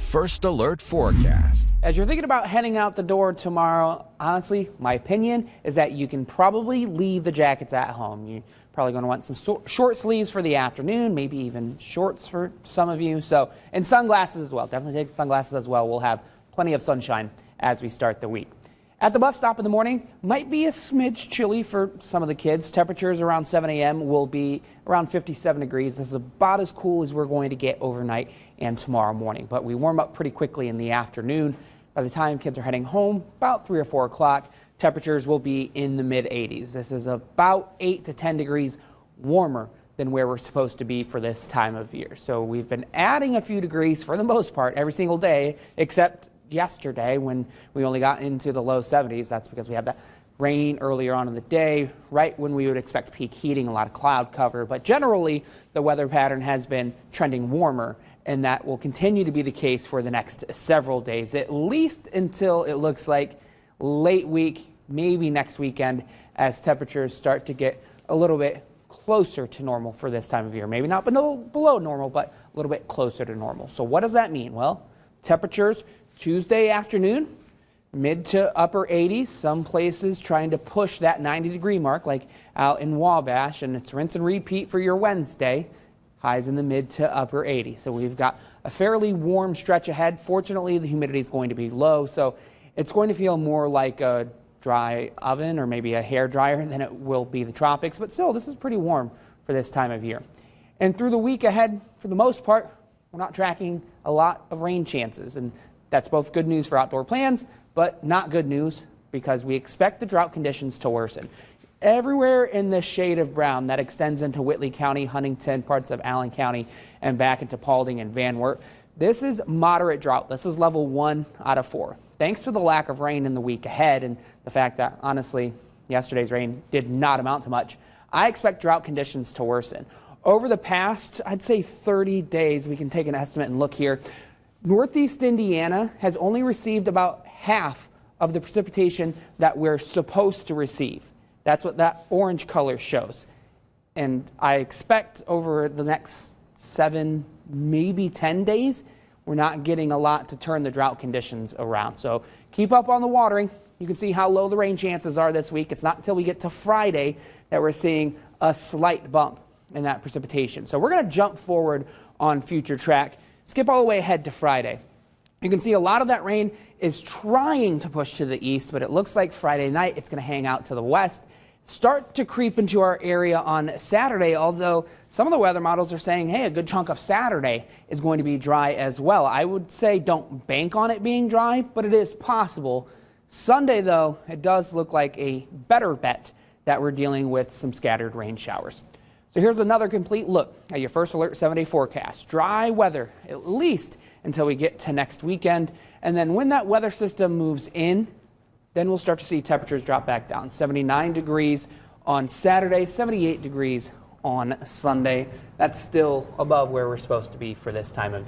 First Alert forecast. As you're thinking about heading out the door tomorrow, honestly, my opinion is that you can probably leave the jackets at home. You're probably going to want some short sleeves for the afternoon, maybe even shorts for some of you. And sunglasses as well. Definitely take sunglasses as well. We'll have plenty of sunshine as we start the week. At the bus stop in the morning, might be a smidge chilly for some of the kids. Temperatures around 7 a.m. will be around 57 degrees. This is about as cool as we're going to get overnight and tomorrow morning. But we warm up pretty quickly in the afternoon. By the time kids are heading home, about 3 or 4 o'clock, temperatures will be in the mid-80s. This is about 8 to 10 degrees warmer than where we're supposed to be for this time of year. So we've been adding a few degrees for the most part every single day, except yesterday when we only got into the low 70s. That's because we had that rain earlier on in the day, right when we would expect peak heating, a lot of cloud cover. But generally, the weather pattern has been trending warmer, and that will continue to be the case for the next several days, at least until it looks like late week, maybe next weekend, as temperatures start to get a little bit closer to normal for this time of year. Maybe not below normal, but a little bit closer to normal. So what does that mean? Well, temperatures Tuesday afternoon, mid to upper 80s. Some places trying to push that 90-degree mark, like out in Wabash, and it's rinse and repeat for your Wednesday. Highs in the mid to upper 80s. So we've got a fairly warm stretch ahead. Fortunately, the humidity is going to be low, so it's going to feel more like a dry oven or maybe a hair dryer than it will be the tropics. But still, this is pretty warm for this time of year. And through the week ahead, for the most part, we're not tracking a lot of rain chances. And that's both good news for outdoor plans, but not good news because we expect the drought conditions to worsen. Everywhere in the shade of brown that extends into Whitley County, Huntington, parts of Allen County, and back into Paulding and Van Wert, this is moderate drought. This is level 1 out of 4. Thanks to the lack of rain in the week ahead and the fact that, honestly, yesterday's rain did not amount to much, I expect drought conditions to worsen. Over the past, I'd say 30 days, we can take an estimate and look here. Northeast Indiana has only received about half of the precipitation that we're supposed to receive. That's what that orange color shows. And I expect over the next 7, maybe 10 days, we're not getting a lot to turn the drought conditions around. So keep up on the watering. You can see how low the rain chances are this week. It's not until we get to Friday that we're seeing a slight bump in that precipitation. So we're going to jump forward on future track. Skip all the way ahead to Friday. You can see a lot of that rain is trying to push to the east, but it looks like Friday night it's going to hang out to the west, start to creep into our area on Saturday, although some of the weather models are saying, hey, a good chunk of Saturday is going to be dry as well. I would say don't bank on it being dry, but it is possible. Sunday, though, it does look like a better bet that we're dealing with some scattered rain showers. So here's another complete look at your First Alert 7-day forecast. Dry weather, at least until we get to next weekend. And then when that weather system moves in, then we'll start to see temperatures drop back down. 79 degrees on Saturday, 78 degrees on Sunday. That's still above where we're supposed to be for this time of year.